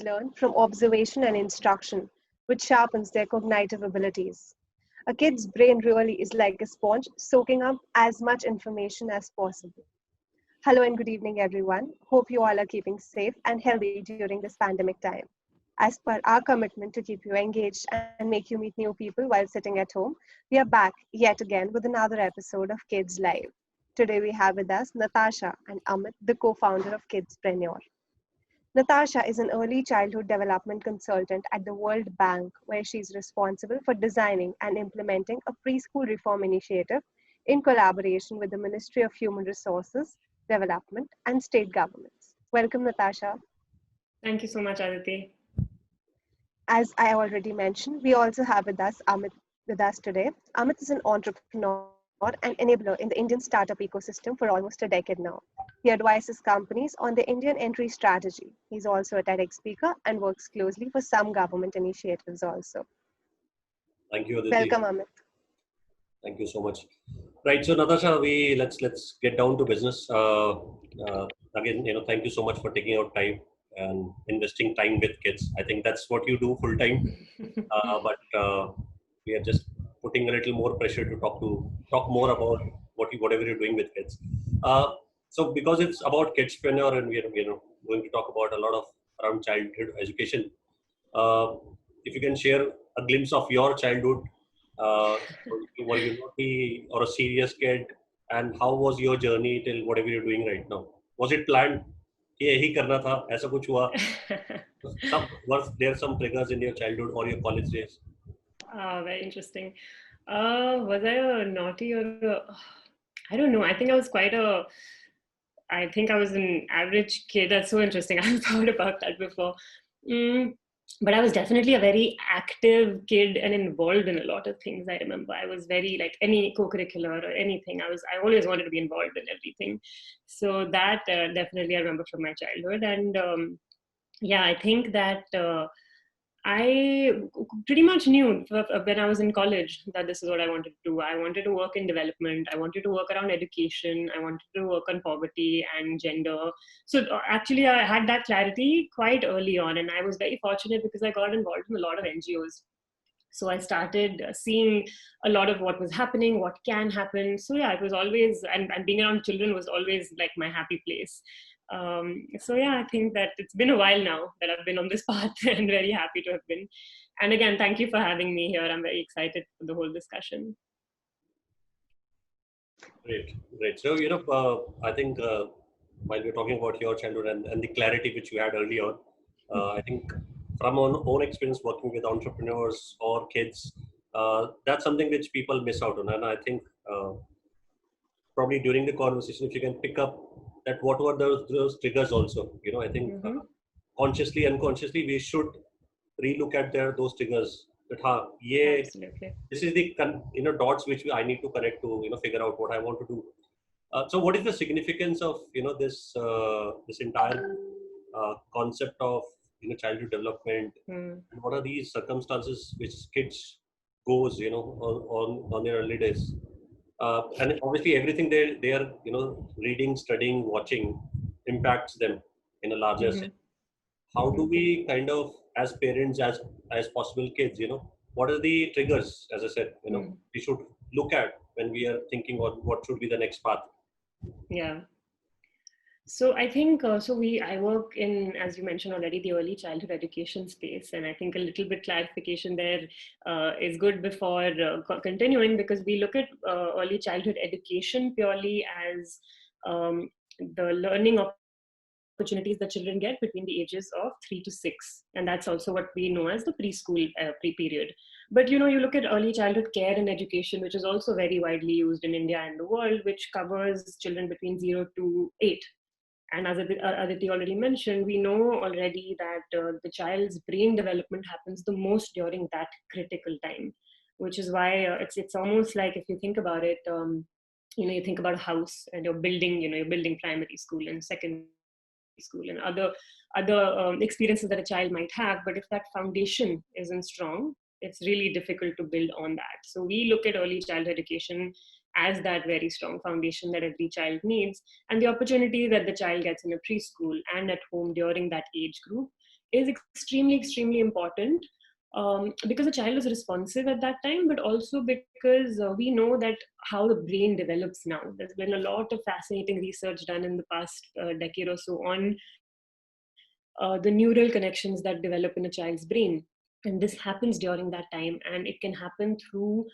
kids learn from observation and instruction, which sharpens their cognitive abilities. A kid's brain really is like a sponge, soaking up as much information as possible. Hello and good evening, everyone. Hope you all are keeping safe and healthy during this pandemic time. As per our commitment to keep you engaged and make you meet new people while sitting at home, we are back yet again with another episode of KidzLive. Today we have with us Natasha and Amit, the co-founder of Kidzpreneur. Natasha is an early childhood development consultant at the World Bank, where she is responsible for designing and implementing a preschool reform initiative in collaboration with the Ministry of Human Resources, Development, and state governments. Welcome, Natasha. Thank you so much, Aditi. As I already mentioned, we also have with us Amit with us today. Amit is an entrepreneur and enabler in the Indian startup ecosystem for almost a decade now. He advises companies on the Indian entry strategy. He's also a TEDx speaker and works closely for some government initiatives also. Thank you, Aditi. Welcome, Amit. Thank you so much. Right, so Natasha, let's get down to business. Again, thank you so much for taking out time and investing time with kids. I think that's what you do full time. But we are just putting a little more pressure to talk more about whatever you're doing with kids. So because it's about Kidzpreneur and we're going to talk about a lot of around childhood education. If you can share a glimpse of your childhood, were you naughty or a serious kid, and how was your journey till whatever you're doing right now? Was it planned? कि यही करना था, ऐसा कुछ हुआ? Was there some triggers in your childhood or your college days? Very interesting. Was I a naughty or I don't know. I think I was I was an average kid. That's so interesting. I haven't thought about that before. But I was definitely a very active kid and involved in a lot of things. I remember I was very like any co-curricular or anything. I always wanted to be involved in everything. So that definitely I remember from my childhood. And I think that I pretty much knew when I was in college that this is what I wanted to do. I wanted to work in development. I wanted to work around education. I wanted to work on poverty and gender. So actually, I had that clarity quite early on. And I was very fortunate because I got involved in a lot of NGOs. So I started seeing a lot of what was happening, what can happen. So yeah, it was always, and being around children was always like my happy place. I think that it's been a while now that I've been on this path and very happy to have been. And again, thank you for having me here. I'm very excited for the whole discussion. Great. So, I think while we're talking about your childhood and the clarity which you had early on, I think from our own experience working with entrepreneurs or kids, that's something which people miss out on. And I think probably during the conversation, if you can pick up that what were those triggers also, I think consciously, unconsciously, we should relook at those triggers. That this is the dots which I need to connect to figure out what I want to do. So what is the significance of this entire concept of childhood development, and what are these circumstances which kids goes on their early days? And obviously everything they are reading, studying, watching impacts them in a larger sense. How do we kind of, as parents, as possible kids, what are the triggers, as I said, we should look at when we are thinking on what should be the next path? Yeah. So I think, I work in, as you mentioned already, the early childhood education space. And I think a little bit clarification there is good before continuing, because we look at early childhood education purely as the learning opportunities that children get between the ages of 3 to 6. And that's also what we know as the preschool pre-period. But, you look at early childhood care and education, which is also very widely used in India and the world, which covers children between 0 to 8. And as Aditi already mentioned, we know already that the child's brain development happens the most during that critical time, which is why it's almost like, if you think about it, you think about a house and you're building primary school and secondary school and other experiences that a child might have. But if that foundation isn't strong, it's really difficult to build on that. So we look at early childhood education as that very strong foundation that every child needs. And the opportunity that the child gets in a preschool and at home during that age group is extremely, extremely important. Because the child is responsive at that time, but also because we know that how the brain develops now. There's been a lot of fascinating research done in the past decade or so on the neural connections that develop in a child's brain. And this happens during that time, and it can happen through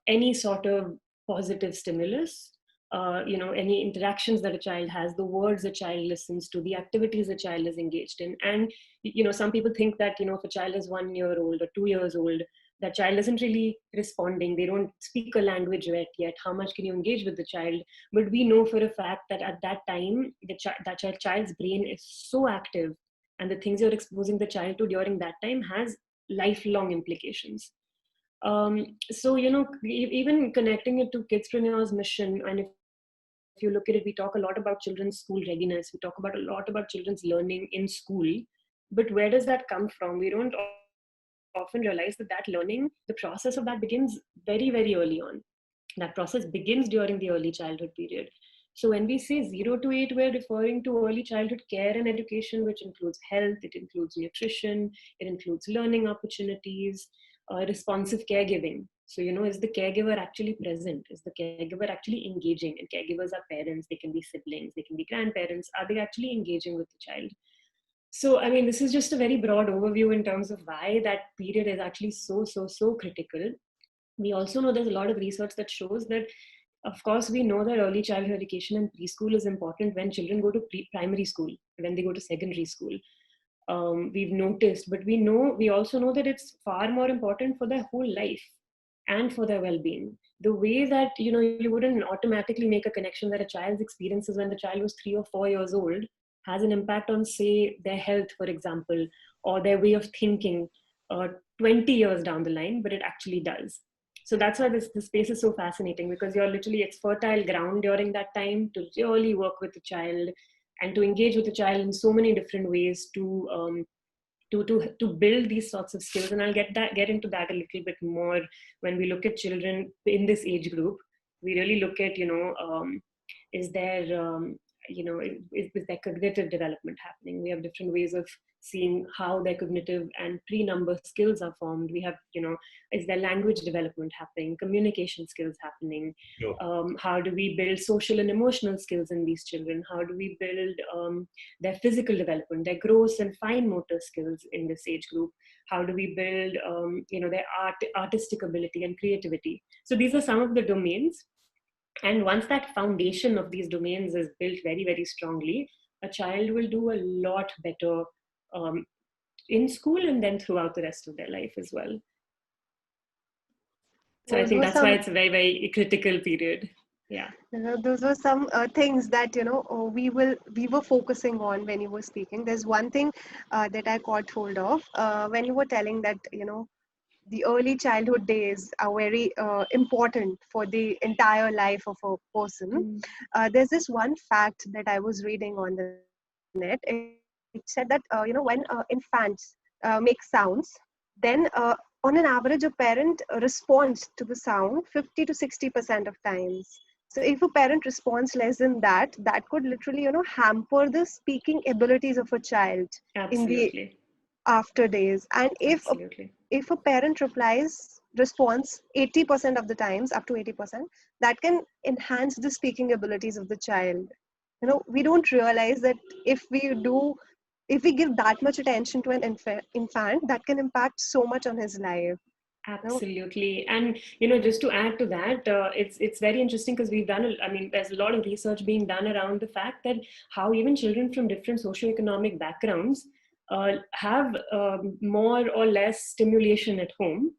any sort of positive stimulus. Any interactions that a child has, the words a child listens to, the activities a child is engaged in. And some people think that if a child is 1 year old or 2 years old, that child isn't really responding, they don't speak a language yet, how much can you engage with the child? But we know for a fact that at that time that child's brain is so active, and the things you're exposing the child to during that time has lifelong implications. So even connecting it to Kidspreneur's mission, and if you look at it, we talk a lot about children's school readiness, we talk about a lot about children's learning in school, but where does that come from? We don't often realize that learning, the process of that begins very, very early on. That process begins during the early childhood period. So when we say 0 to 8, we're referring to early childhood care and education, which includes health, it includes nutrition, it includes learning opportunities, responsive caregiving. So, is the caregiver actually present? Is the caregiver actually engaging? And caregivers are parents, they can be siblings, they can be grandparents. Are they actually engaging with the child? So, I mean, this is just a very broad overview in terms of why that period is actually so critical. We also know there's a lot of research that shows that, of course, we know that early childhood education and preschool is important when children go to primary school, when they go to secondary school. We've noticed, but we also know that it's far more important for their whole life and for their well-being. The way that, you wouldn't automatically make a connection that a child's experiences when the child was 3 or 4 years old has an impact on, say, their health, for example, or their way of thinking 20 years down the line, but it actually does. So that's why this space is so fascinating, because it's fertile ground during that time to really work with the child and to engage with the child in so many different ways to build these sorts of skills. And I'll get into that a little bit more when we look at children in this age group. We really look at, is there cognitive development happening? We have different ways of seeing how their cognitive and pre-number skills are formed. We have, is there language development happening, communication skills happening? Sure. How do we build social and emotional skills in these children? How do we build their physical development, their gross and fine motor skills in this age group? How do we build, their artistic ability and creativity? So these are some of the domains. And once that foundation of these domains is built very, very strongly, a child will do a lot better in school and then throughout the rest of their life as well. So I think that's why it's a very, very critical period. Yeah. Those were some things that, we were focusing on when you were speaking. There's one thing that I caught hold of when you were telling that, the early childhood days are very important for the entire life of a person. There's this one fact that I was reading on the net. It said that, when infants make sounds, then on an average, a parent responds to the sound 50 to 60% of times. So if a parent responds less than that, that could literally, hamper the speaking abilities of a child. Absolutely. In the after days. And if a parent responds 80% of the times, up to 80%, that can enhance the speaking abilities of the child. We don't realize that if we give that much attention to an infant, that can impact so much on his life. Absolutely. And, just to add to that, it's very interesting because there's a lot of research being done around the fact that how even children from different socioeconomic backgrounds have more or less stimulation at home.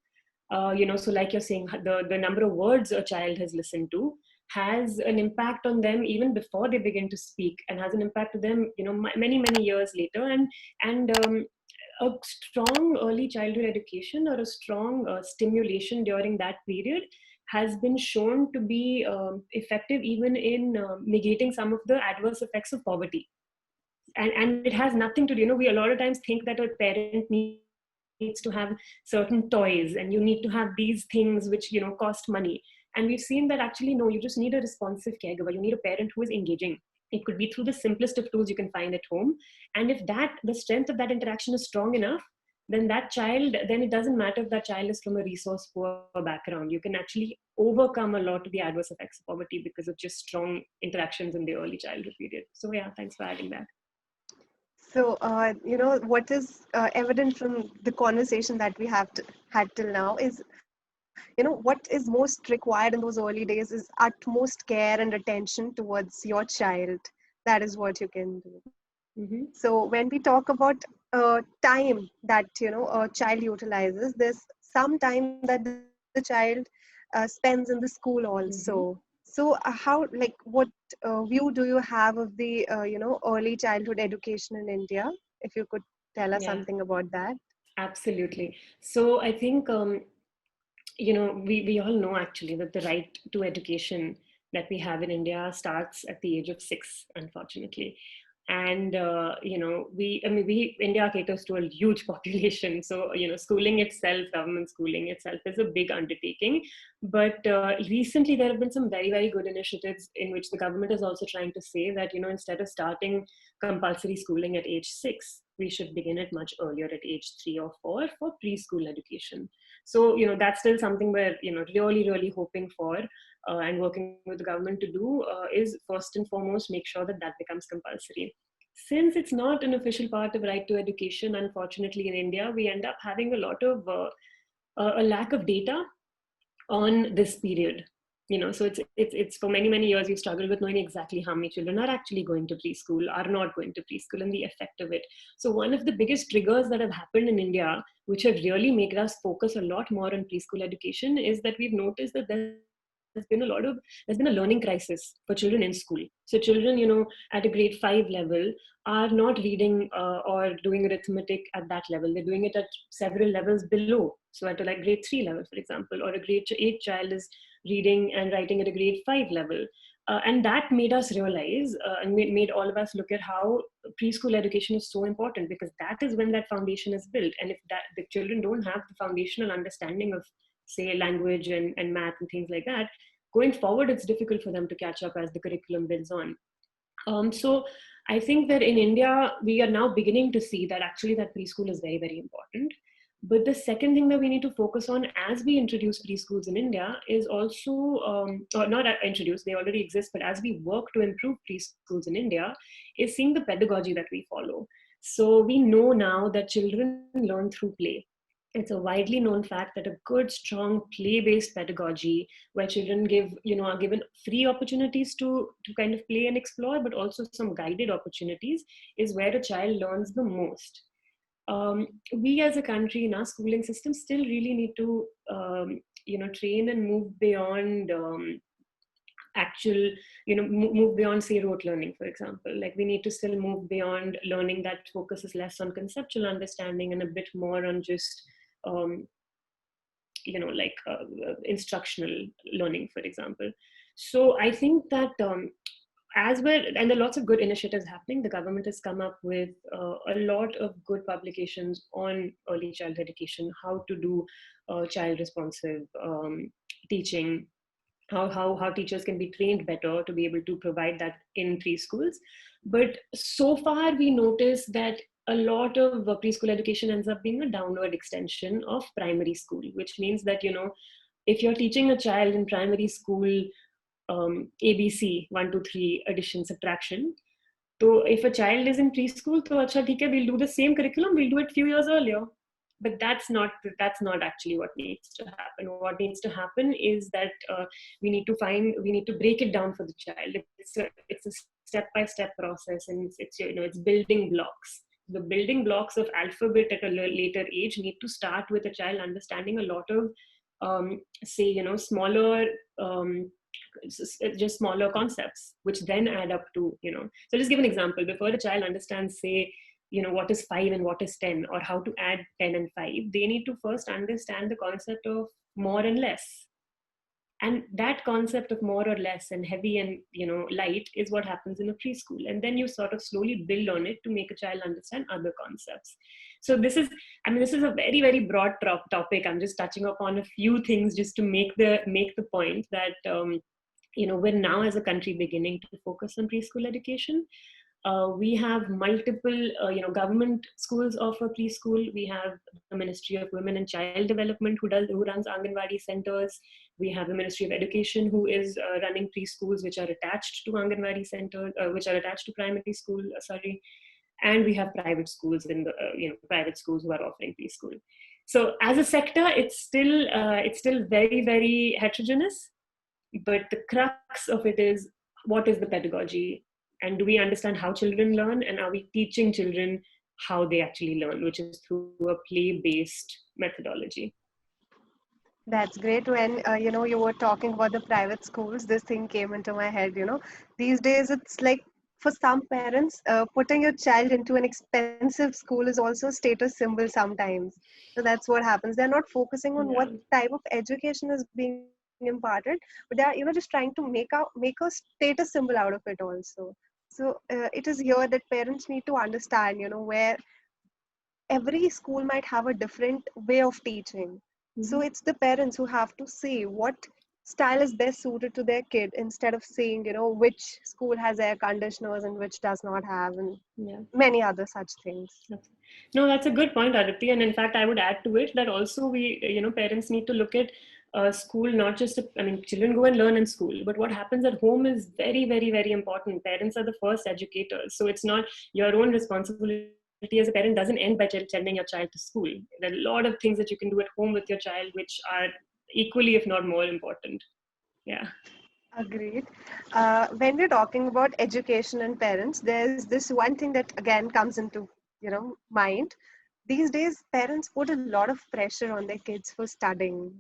So like you're saying, the number of words a child has listened to has an impact on them even before they begin to speak, and has an impact to them, many, many years later. And a strong early childhood education or a strong stimulation during that period has been shown to be effective even in negating some of the adverse effects of poverty. And it has nothing to do, we a lot of times think that a parent needs to have certain toys and you need to have these things which, cost money. And we've seen that actually, no, you just need a responsive caregiver. You need a parent who is engaging. It could be through the simplest of tools you can find at home. And if the strength of that interaction is strong enough, then then it doesn't matter if that child is from a resource poor background. You can actually overcome a lot of the adverse effects of poverty because of just strong interactions in the early childhood period. So yeah, thanks for adding that. So, what is evident from the conversation that we have had till now is, what is most required in those early days is utmost care and attention towards your child. That is what you can do. Mm-hmm. So when we talk about time that a child utilizes, there's some time that the child spends in the school also. Mm-hmm. So what view do you have of the early childhood education in India? If you could tell us Yeah, something about that. absolutely. So I think we all know actually that the right to education that we have in India starts at the age of 6, unfortunately. And India caters to a huge population, so schooling itself, government schooling itself, is a big undertaking. But recently there have been some very, very good initiatives in which the government is also trying to say that instead of starting compulsory schooling at age 6, we should begin it much earlier at age 3 or 4 for preschool education. So that's still something we're really, really hoping for and working with the government to do, is first and foremost make sure that becomes compulsory. Since it's not an official part of right to education, unfortunately in India we end up having a lot of a lack of data on this period. So it's for many, many years we've struggled with knowing exactly how many children are actually going to preschool, are not going to preschool, and the effect of it. So one of the biggest triggers that have happened in India, which have really made us focus a lot more on preschool education, is that we've noticed that there's been a learning crisis for children in school. So children, at a grade 5 level are not reading or doing arithmetic at that level. They're doing it at several levels below. So at a grade 3 level, for example, or a grade 8 child is reading and writing at a grade 5 level. And that made us realize and made all of us look at how preschool education is so important, because that is when that foundation is built. And if the children don't have the foundational understanding of, say, language and math and things like that, going forward, it's difficult for them to catch up as the curriculum builds on. So I think that in India, we are now beginning to see that actually that preschool is very, very important. But the second thing that we need to focus on as we introduce preschools in India is also, or not introduce, they already exist, but as we work to improve preschools in India, is seeing the pedagogy that we follow. So we know now that children learn through play. It's a widely known fact that a good, strong play-based pedagogy, where children are given free opportunities to kind of play and explore, but also some guided opportunities, is where a child learns the most. We as a country in our schooling system still really need to, train and move beyond move beyond, say, rote learning, for example. Like, we need to still move beyond learning that focuses less on conceptual understanding and a bit more on just instructional learning, for example. So I think that and there are lots of good initiatives happening. The government has come up with a lot of good publications on early childhood education, how to do child responsive teaching, how teachers can be trained better to be able to provide that in preschools. But so far we notice that a lot of preschool education ends up being a downward extension of primary school, which means that, if you're teaching a child in primary school ABC, 1, 2, 3, addition, subtraction, so if a child is in preschool, so acha, theek hai, we'll do the same curriculum, we'll do it few years earlier. But that's not actually what needs to happen. What needs to happen is that we need to break it down for the child. It's a step-by-step process, and it's building blocks. The building blocks of alphabet at a later age need to start with a child understanding a lot of smaller just smaller concepts, which then add up to, so just give an example. Before a child understands, say, what is 5 and what is 10, or how to add 10 and 5, they need to first understand the concept of more and less. And that concept of more or less and heavy and light is what happens in a preschool. And then you sort of slowly build on it to make a child understand other concepts. So this is a very, very broad topic. I'm just touching upon a few things just to make the point that we're now as a country beginning to focus on preschool education. We have multiple, government schools offer preschool. We have the Ministry of Women and Child Development who runs Anganwadi centers. We have the Ministry of Education who is running preschools which are attached to Anganwadi centers, which are attached to primary school. And we have private schools in the private schools who are offering preschool. So as a sector, it's still very, very heterogeneous. But the crux of it is, what is the pedagogy? And do we understand how children learn? And are we teaching children how they actually learn, which is through a play-based methodology? That's great. When you were talking about the private schools, this thing came into my head. These days it's like, for some parents, putting your child into an expensive school is also a status symbol sometimes. So that's what happens. They're not focusing on what type of education is being imparted, but they're just trying to make a status symbol out of it also. So it is here that parents need to understand, where every school might have a different way of teaching. So it's the parents who have to see what style is best suited to their kid, instead of saying, which school has air conditioners and which does not have, and many other such things. No, that's a good point, Aditi. And in fact, I would add to it that also we, parents need to look at school, not just, children go and learn in school, but what happens at home is very, very, very important. Parents are the first educators. So it's not your own responsibility as a parent doesn't end by sending your child to school. There are a lot of things that you can do at home with your child, which are equally, if not more important. Yeah. Agreed. When we're talking about education and parents, there's this one thing that again comes into, mind. These days, parents put a lot of pressure on their kids for studying.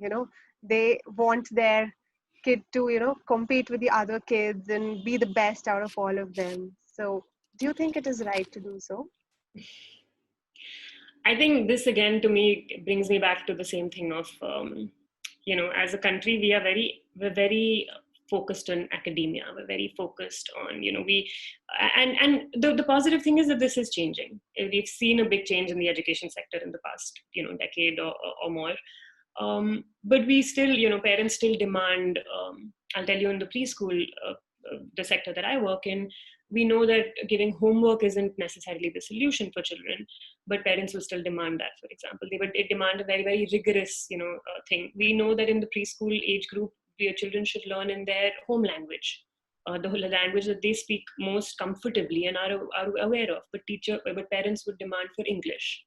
They want their kid to, compete with the other kids and be the best out of all of them. So do you think it is right to do so? I think this again to me brings me back to the same thing of, as a country, we're very focused on academia. We're very focused on, and the positive thing is that this is changing. We've seen a big change in the education sector in the past, decade or more. But we still, parents still demand, I'll tell you in the preschool, the sector that I work in, we know that giving homework isn't necessarily the solution for children, but parents will still demand that, for example. They would demand a very, very rigorous, thing. We know that in the preschool age group, your children should learn in their home language, the language that they speak most comfortably and are aware of, but parents would demand for English.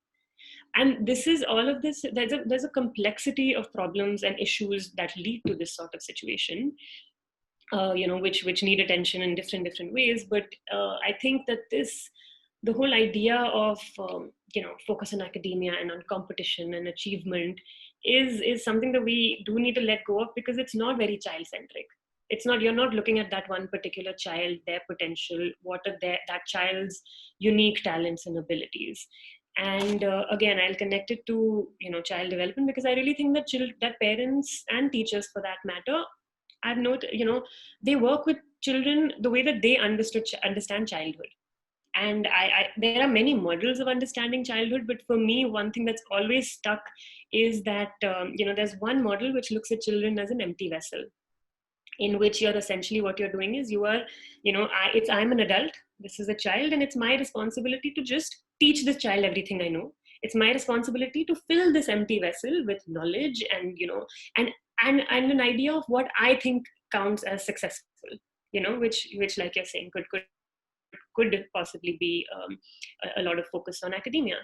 And this is all of this, there's a complexity of problems and issues that lead to this sort of situation. Which need attention in different ways. But I think that the whole idea of focus on academia and on competition and achievement is something that we do need to let go of, because it's not very child-centric. It's not, you're not looking at that one particular child, their potential, what are that child's unique talents and abilities. And again, I'll connect it to child development, because I really think that parents and teachers, for that matter, I've noted, they work with children the way that they understand childhood. And there are many models of understanding childhood, but for me, one thing that's always stuck is that, there's one model which looks at children as an empty vessel, in which you're essentially, what you're doing is you are, I'm an adult, this is a child, and it's my responsibility to just teach this child everything I know. It's my responsibility to fill this empty vessel with knowledge and, and an idea of what I think counts as successful, which like you're saying, could possibly be a lot of focus on academia.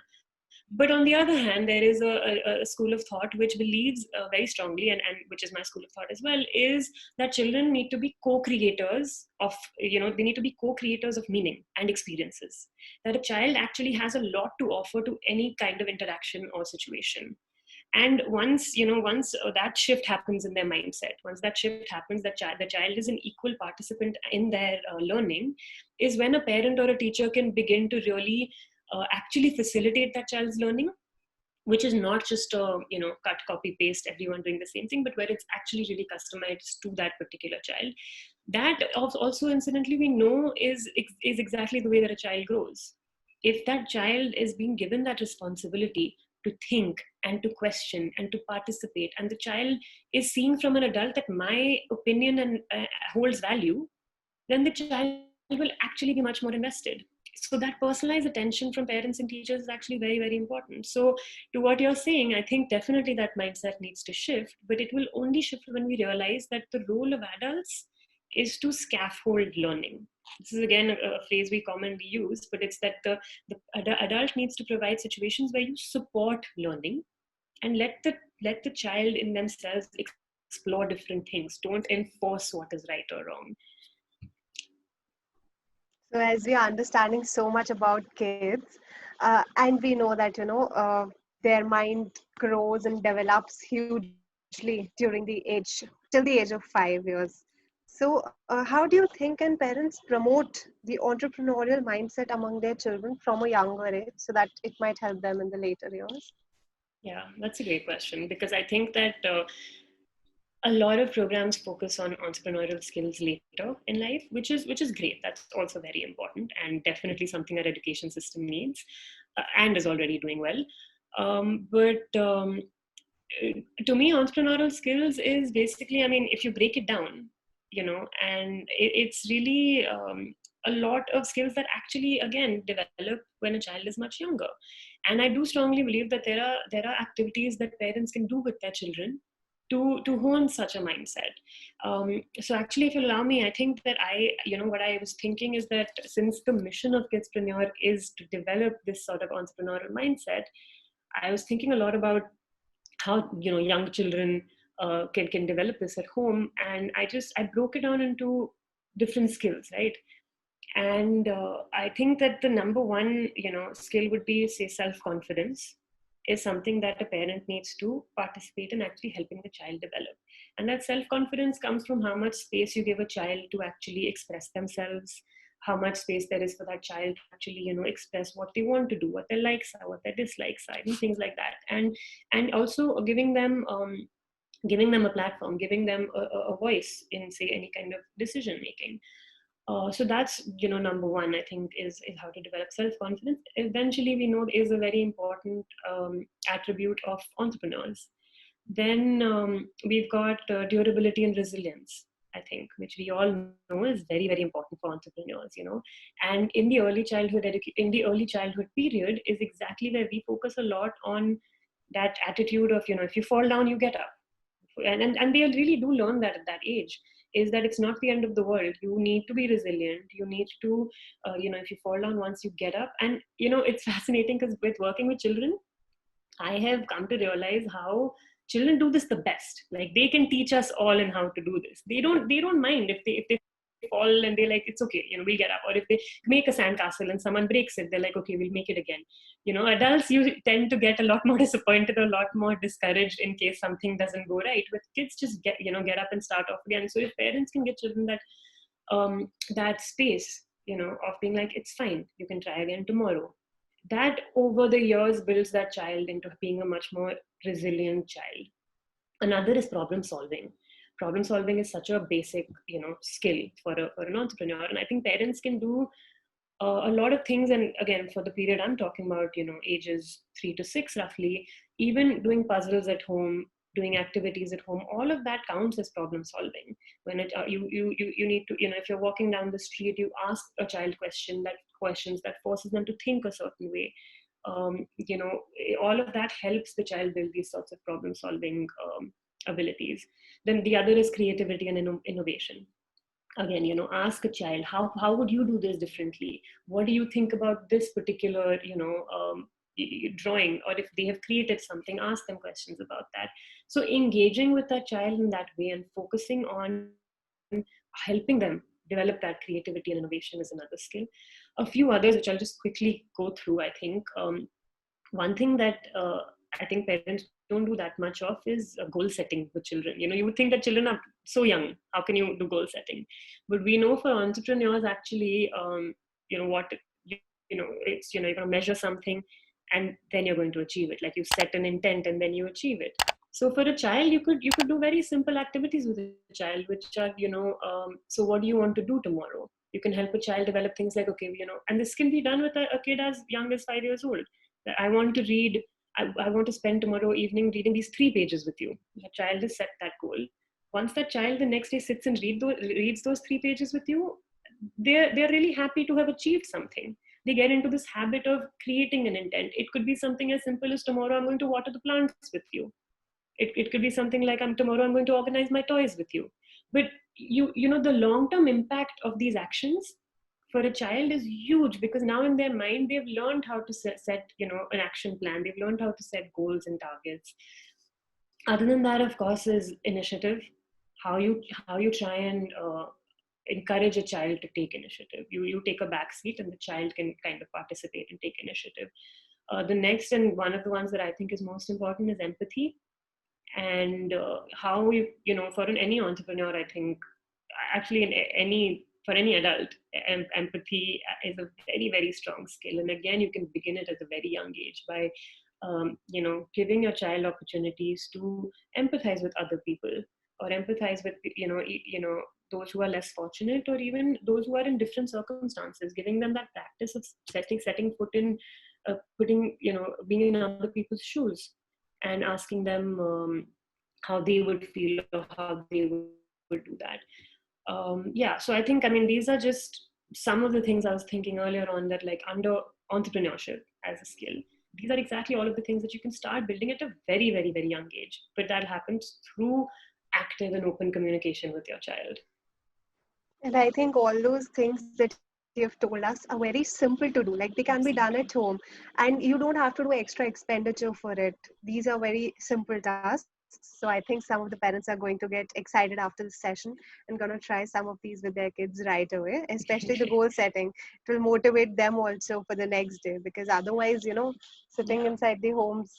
But on the other hand, there is a school of thought which believes very strongly, and which is my school of thought as well, is that children need to be co-creators of, they need to be co-creators of meaning and experiences. That a child actually has a lot to offer to any kind of interaction or situation. And once that shift happens in their mindset, once that shift happens, the child is an equal participant in their learning, is when a parent or a teacher can begin to really actually facilitate that child's learning, which is not just cut, copy, paste, everyone doing the same thing, but where it's actually really customized to that particular child. That also, incidentally, we know is exactly the way that a child grows. If that child is being given that responsibility to think and to question and to participate, and the child is seeing from an adult that my opinion and holds value, then the child will actually be much more invested. So that personalized attention from parents and teachers is actually very, very important. So to what you're saying, I think definitely that mindset needs to shift, but it will only shift when we realize that the role of adults is to scaffold learning. This is again a phrase we commonly use, but it's that the adult needs to provide situations where you support learning and let the child in themselves explore different things. Don't enforce what is right or wrong. So as we are understanding so much about kids, and we know that, their mind grows and develops hugely during the age, till the age of 5 years. So how do you think can parents promote the entrepreneurial mindset among their children from a younger age so that it might help them in the later years? Yeah, that's a great question, because I think that a lot of programs focus on entrepreneurial skills later in life, which is great. That's also very important and definitely something our education system needs and is already doing well. But to me, entrepreneurial skills is basically, I mean, if you break it down, and it's really a lot of skills that actually, again, develop when a child is much younger. And I do strongly believe that there are activities that parents can do with their children to hone such a mindset. So actually, if you allow me, I think that what I was thinking is that since the mission of Kidzpreneur is to develop this sort of entrepreneurial mindset, I was thinking a lot about how young children can develop this at home, and I broke it down into different skills, right? And I think that the number one skill would be, say, self-confidence is something that a parent needs to participate in actually helping the child develop. And that self-confidence comes from how much space you give a child to actually express themselves, how much space there is for that child to actually express what they want to do, what their likes are, what their dislikes are, and things like that. And also giving them a platform, giving them a voice in, say, any kind of decision making. So that's number one, I think, is how to develop self-confidence. Eventually, we know is a very important attribute of entrepreneurs. Then we've got durability and resilience, I think, which we all know is very, very important for entrepreneurs. And in the early childhood period is exactly where we focus a lot on that attitude of if you fall down, you get up. And they really do learn that at that age, is that it's not the end of the world. You need to be resilient. You need to, if you fall down once, you get up. And, it's fascinating because with working with children, I have come to realize how children do this the best. Like, they can teach us all in how to do this. They don't mind if they fall and they're like, it's okay, we'll get up. Or if they make a sandcastle and someone breaks it, they're like, okay, we'll make it again. Adults, you tend to get a lot more disappointed, a lot more discouraged in case something doesn't go right. But kids just get up and start off again. So if parents can give children that space, of being like, it's fine, you can try again tomorrow, that over the years builds that child into being a much more resilient child. Another is problem solving. Problem solving is such a basic, skill for an entrepreneur. And I think parents can do a lot of things. And again, for the period I'm talking about, ages 3 to 6 roughly, even doing puzzles at home, doing activities at home, all of that counts as problem solving. When you need to, if you're walking down the street, you ask a child questions that forces them to think a certain way. All of that helps the child build these sorts of problem solving abilities. Then the other is creativity and innovation. Again, ask a child, how would you do this differently? What do you think about this particular, drawing? Or if they have created something, ask them questions about that. So engaging with that child in that way and focusing on helping them develop that creativity and innovation is another skill. A few others, which I'll just quickly go through, I think. One thing that I think parents don't do that much of is goal setting with children. You would think that children are so young. How can you do goal setting? But we know for entrepreneurs, actually, it's, you're going to measure something and then you're going to achieve it. Like, you set an intent and then you achieve it. So for a child, you could do very simple activities with a child, which are, so what do you want to do tomorrow? You can help a child develop things like, okay, and this can be done with a kid as young as 5 years old. I want to read I want to spend tomorrow evening reading these 3 pages with you. The child has set that goal. Once that child the next day sits and reads those 3 pages with you, they're really happy to have achieved something. They get into this habit of creating an intent. It could be something as simple as tomorrow I'm going to water the plants with you. It could be something like tomorrow I'm going to organize my toys with you. But you know, the long-term impact of these actions for a child is huge, because now in their mind they've learned how to set you know, an action plan. They've learned how to set goals and targets. Other than that, of course, is initiative. How you try and encourage a child to take initiative. You take a back seat and the child can kind of participate and take initiative. The next, and one of the ones that I think is most important, is empathy. And how you know, for any entrepreneur, I think, actually for any adult, empathy is a very, very strong skill. And again, you can begin it at a very young age by you know, giving your child opportunities to empathize with other people, or empathize with you know, those who are less fortunate, or even those who are in different circumstances, giving them that practice of setting foot in putting, you know, being in other people's shoes, and asking them how they would feel or how they would do that. Yeah, so I think, I mean, these are just some of the things I was thinking earlier on, that like under entrepreneurship as a skill, these are exactly all of the things that you can start building at a very, very, very young age. But that happens through active and open communication with your child. And I think all those things that you've told us are very simple to do. Like they can be done at home, and you don't have to do extra expenditure for it. These are very simple tasks. So I think some of the parents are going to get excited after this session and going to try some of these with their kids right away, especially the goal setting. It will motivate them also for the next day, because otherwise, you know, sitting inside the homes,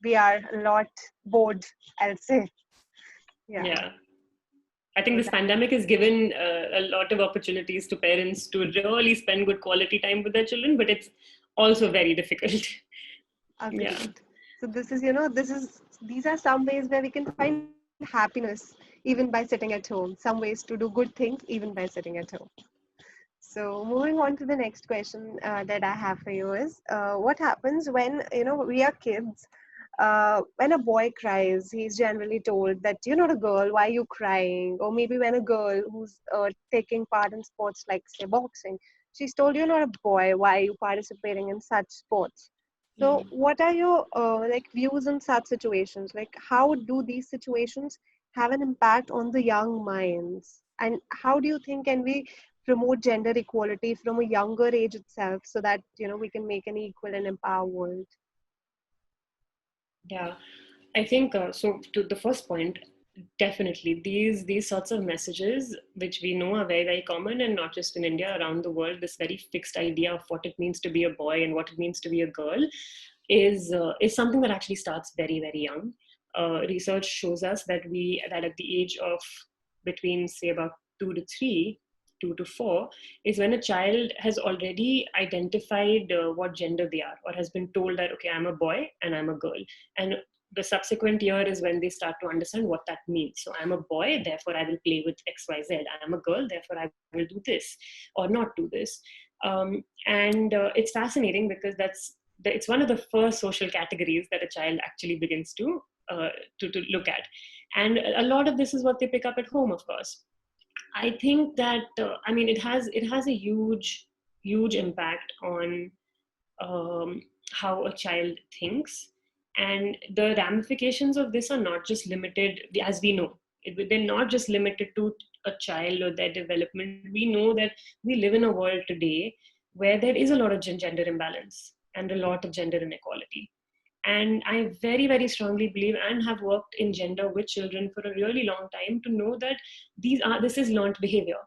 we are a lot bored, I'll say. Yeah. I think this pandemic has given a lot of opportunities to parents to really spend good quality time with their children, but it's also very difficult. Agreed. Yeah. So this is, you know, these are some ways where we can find happiness even by sitting at home. Some ways to do good things even by sitting at home. So moving on to the next question that I have for you is, what happens when, you know, we are kids? When a boy cries, he's generally told that you're not a girl, why are you crying? Or maybe when a girl who's taking part in sports like, say, boxing, she's told you're not a boy, why are you participating in such sports? So what are your like views on such situations? Like how do these situations have an impact on the young minds? And how do you think can we promote gender equality from a younger age itself, so that, you know, we can make an equal and empowered world? Yeah, I think so. To the first point, definitely these sorts of messages, which we know are very, very common, and not just in India, around the world, this very fixed idea of what it means to be a boy and what it means to be a girl, is something that actually starts very, very young. Research shows us that at the age of between, say, about 2 to 4, is when a child has already identified what gender they are, or has been told that, okay, I'm a boy and I'm a girl. And the subsequent year is when they start to understand what that means. So I'm a boy, therefore I will play with XYZ. I'm a girl, therefore I will do this or not do this. And it's fascinating, because it's one of the first social categories that a child actually begins to look at. And a lot of this is what they pick up at home, of course. I think that I mean, it has a huge impact on how a child thinks, and the ramifications of this are not just limited, as we know. They're not just limited to a child or their development. We know that we live in a world today where there is a lot of gender imbalance and a lot of gender inequality. And I very, very strongly believe, and have worked in gender with children for a really long time, to know that this is learned behavior.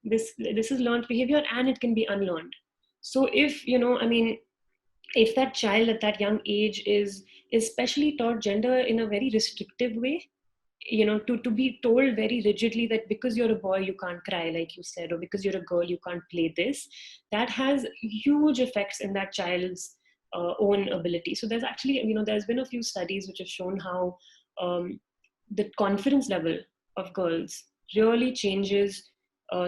This is learned behavior, and it can be unlearned. So if, you know, I mean, if that child at that young age is especially taught gender in a very restrictive way, you know, to be told very rigidly that because you're a boy you can't cry, like you said, or because you're a girl you can't play this, that has huge effects in that child's own ability. So there's actually, you know, there's been a few studies which have shown how the confidence level of girls really changes,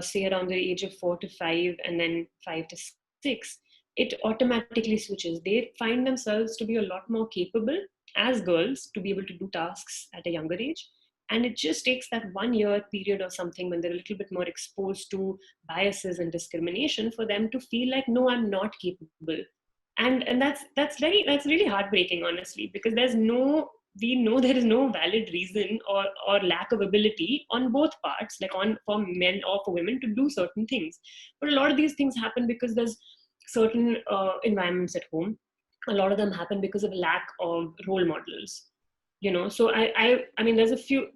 say around the age of 4 to 5, and then 5 to 6, it automatically switches. They find themselves to be a lot more capable as girls to be able to do tasks at a younger age. And it just takes that 1 year period or something when they're a little bit more exposed to biases and discrimination for them to feel like, no, I'm not capable. And that's really heartbreaking, honestly, because we know there is no valid reason or lack of ability on both parts, like for men or for women to do certain things. But a lot of these things happen because there's certain environments at home. A lot of them happen because of a lack of role models. So I mean, there's a few,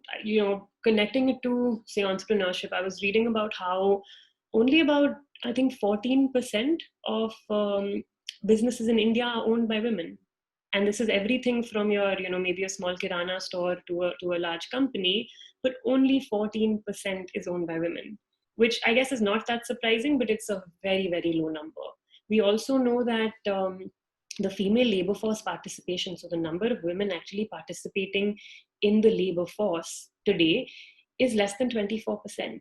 connecting it to, say, entrepreneurship. I was reading about how only about, I think, 14% of businesses in India are owned by women. And this is everything from your, maybe a small kirana store to a large company, but only 14% is owned by women, which I guess is not that surprising, but it's a very, very low number. We also know that the female labor force participation, so the number of women actually participating in the labor force today, is less than 24%.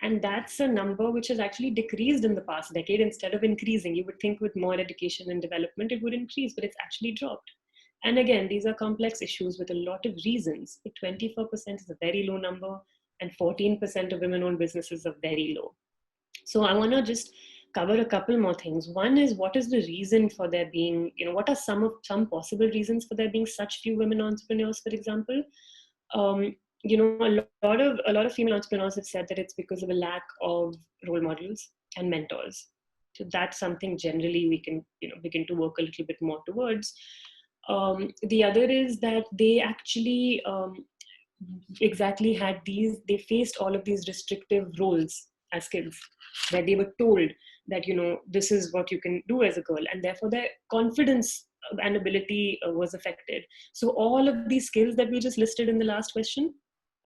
And that's a number which has actually decreased in the past decade instead of increasing. You would think with more education and development, it would increase, but it's actually dropped. And again, these are complex issues with a lot of reasons, but 24% is a very low number, and 14% of women-owned businesses are very low. So I want to just cover a couple more things. One is, what is the reason for there being, what are some possible reasons for there being such few women entrepreneurs, for example? A lot of female entrepreneurs have said that it's because of a lack of role models and mentors. So that's something generally we can begin to work a little bit more towards. The other is that they actually exactly they faced all of these restrictive roles as kids, where they were told that this is what you can do as a girl, and therefore their confidence and ability was affected. So all of these skills that we just listed in the last question,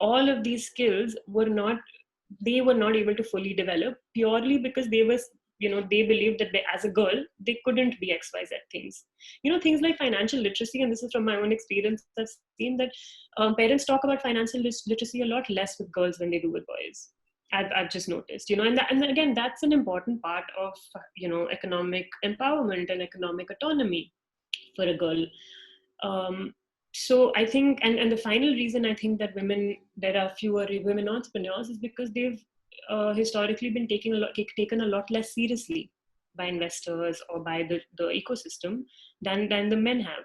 all of these skills were not able to fully develop, purely because they believed that as a girl they couldn't be XYZ things. Things like financial literacy, and this is from my own experience. I've seen that parents talk about financial literacy a lot less with girls than they do with boys. I've just noticed, and again, that's an important part of economic empowerment and economic autonomy for a girl. So I think, and the final reason I think that there are fewer women entrepreneurs is because they've historically been taken a lot less seriously by investors or by the ecosystem than the men have.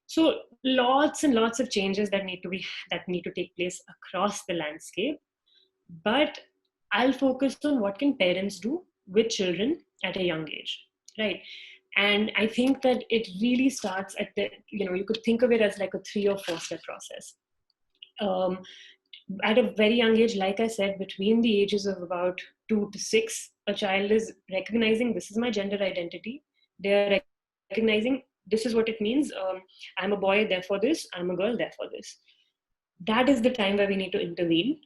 So lots and lots of changes that need to take place across the landscape. But I'll focus on what can parents do with children at a young age, right? And I think that it really starts at you could think of it as like a 3 or 4 step process. At a very young age, like I said, between the ages of about 2 to 6, a child is recognizing, this is my gender identity. They're recognizing, this is what it means. I'm a boy, therefore this. I'm a girl, therefore this. That is the time where we need to intervene.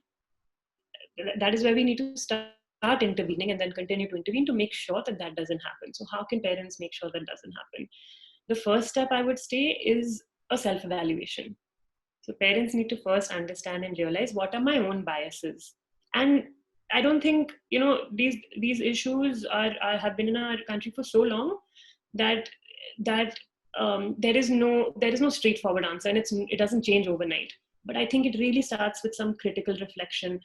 That is where we need to start intervening and then continue to intervene to make sure that doesn't happen. So how can parents make sure that doesn't happen? The first step, I would say, is a self-evaluation. So parents need to first understand and realize, what are my own biases? And I don't think, these issues have been in our country for so long that there is no straightforward answer, and it doesn't change overnight. But I think it really starts with some critical reflection.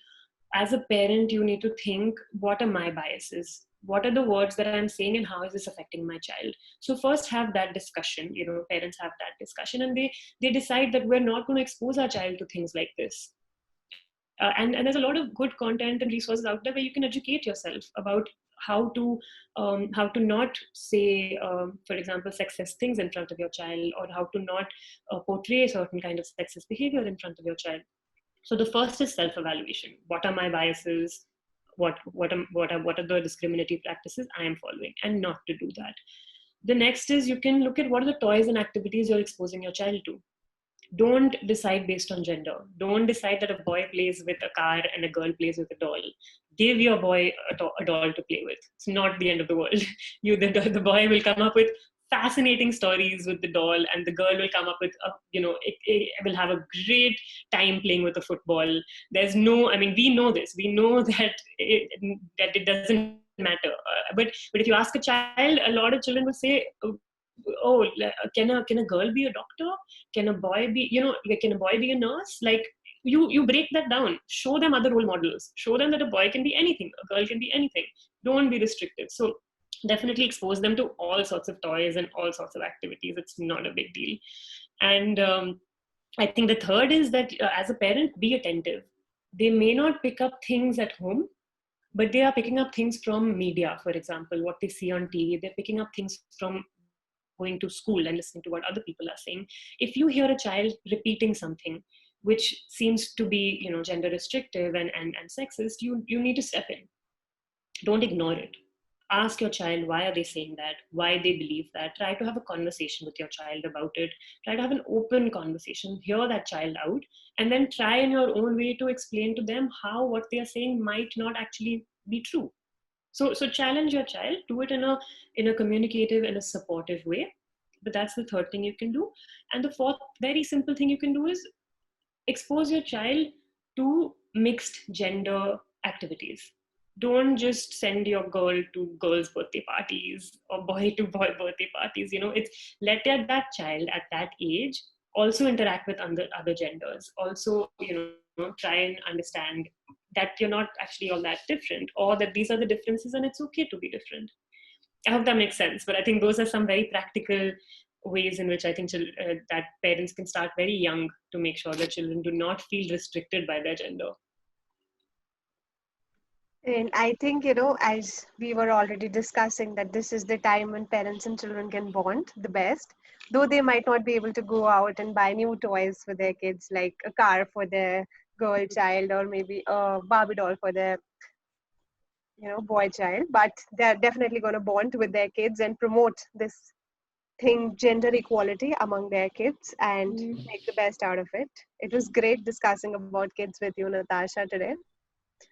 As a parent, you need to think, what are my biases? What are the words that I'm saying, and how is this affecting my child? So first have that discussion, parents have that discussion, and they decide that we're not going to expose our child to things like this. And there's a lot of good content and resources out there where you can educate yourself about how to not say, for example, sexist things in front of your child, or how to not portray certain kind of sexist behavior in front of your child. So the first is self-evaluation. What are my biases? What are the discriminatory practices I am following, and not to do that. The next is, you can look at what are the toys and activities you're exposing your child to. Don't decide based on gender. Don't decide that a boy plays with a car and a girl plays with a doll. Give your boy a doll to play with. It's not the end of the world. The boy will come up with fascinating stories with the doll, and the girl will come up with it will have a great time playing with a football. We know this. We know that it doesn't matter. But if you ask a child, a lot of children will say, oh, can a girl be a doctor? Can a boy be, can a boy be a nurse? Like, you break that down. Show them other role models. Show them that a boy can be anything, a girl can be anything. Don't be restrictive. So definitely expose them to all sorts of toys and all sorts of activities. It's not a big deal. And I think the third is that as a parent, be attentive. They may not pick up things at home, but they are picking up things from media, for example, what they see on TV. They're picking up things from going to school and listening to what other people are saying. If you hear a child repeating something which seems to be, gender restrictive and sexist, you need to step in. Don't ignore it. Ask your child, why are they saying that? Why they believe that? Try to have a conversation with your child about it. Try to have an open conversation. Hear that child out, and then try in your own way to explain to them how what they are saying might not actually be true. So challenge your child. Do it in a communicative and a supportive way. But that's the third thing you can do. And the fourth very simple thing you can do is expose your child to mixed gender activities. Don't just send your girl to girls' birthday parties or boy to boy birthday parties. It's let that child at that age also interact with other genders. Also, try and understand that you're not actually all that different, or that these are the differences and it's okay to be different. I hope that makes sense. But I think those are some very practical ways in which I think that parents can start very young to make sure that children do not feel restricted by their gender. And I think, as we were already discussing, that this is the time when parents and children can bond the best, though they might not be able to go out and buy new toys for their kids, like a car for their girl child or maybe a Barbie doll for their, boy child, but they're definitely going to bond with their kids and promote this thing, gender equality among their kids, and make the best out of it. It was great discussing about kids with you, Natasha, today.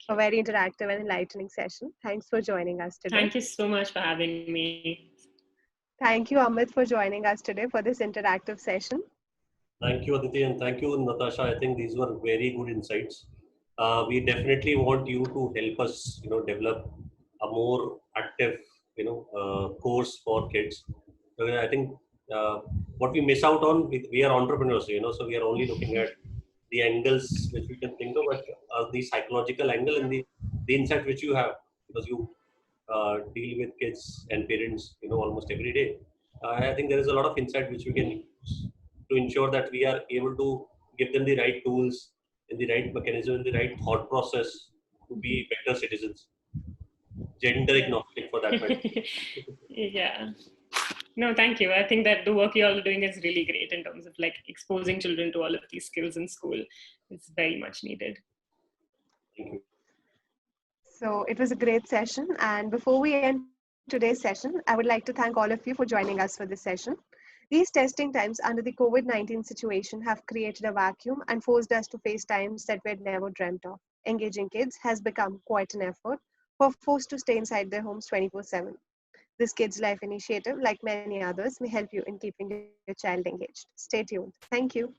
A very interactive and enlightening session. Thanks for joining us today. Thank you so much for having me. Thank you, Amit, for joining us today for this interactive session. Thank you, Aditi, and thank you, Natasha. I think these were very good insights. We definitely want you to help us, develop a more active, course for kids. So I think what we miss out on, we are entrepreneurs, so we are only looking at the angles which we can think of, but the psychological angle and the insight which you have, because you deal with kids and parents, almost every day. I think there is a lot of insight which we can use to ensure that we are able to give them the right tools, in the right mechanism, in the right thought process to be better citizens, gender agnostic for that matter. Yeah. No, thank you. I think that the work you all are doing is really great in terms of like exposing children to all of these skills in school. It's very much needed. Thank you. So it was a great session. And before we end today's session, I would like to thank all of you for joining us for this session. These testing times under the COVID-19 situation have created a vacuum and forced us to face times that we had never dreamt of. Engaging kids has become quite an effort, who are forced to stay inside their homes 24/7. This KidzLive initiative, like many others, may help you in keeping your child engaged. Stay tuned. Thank you.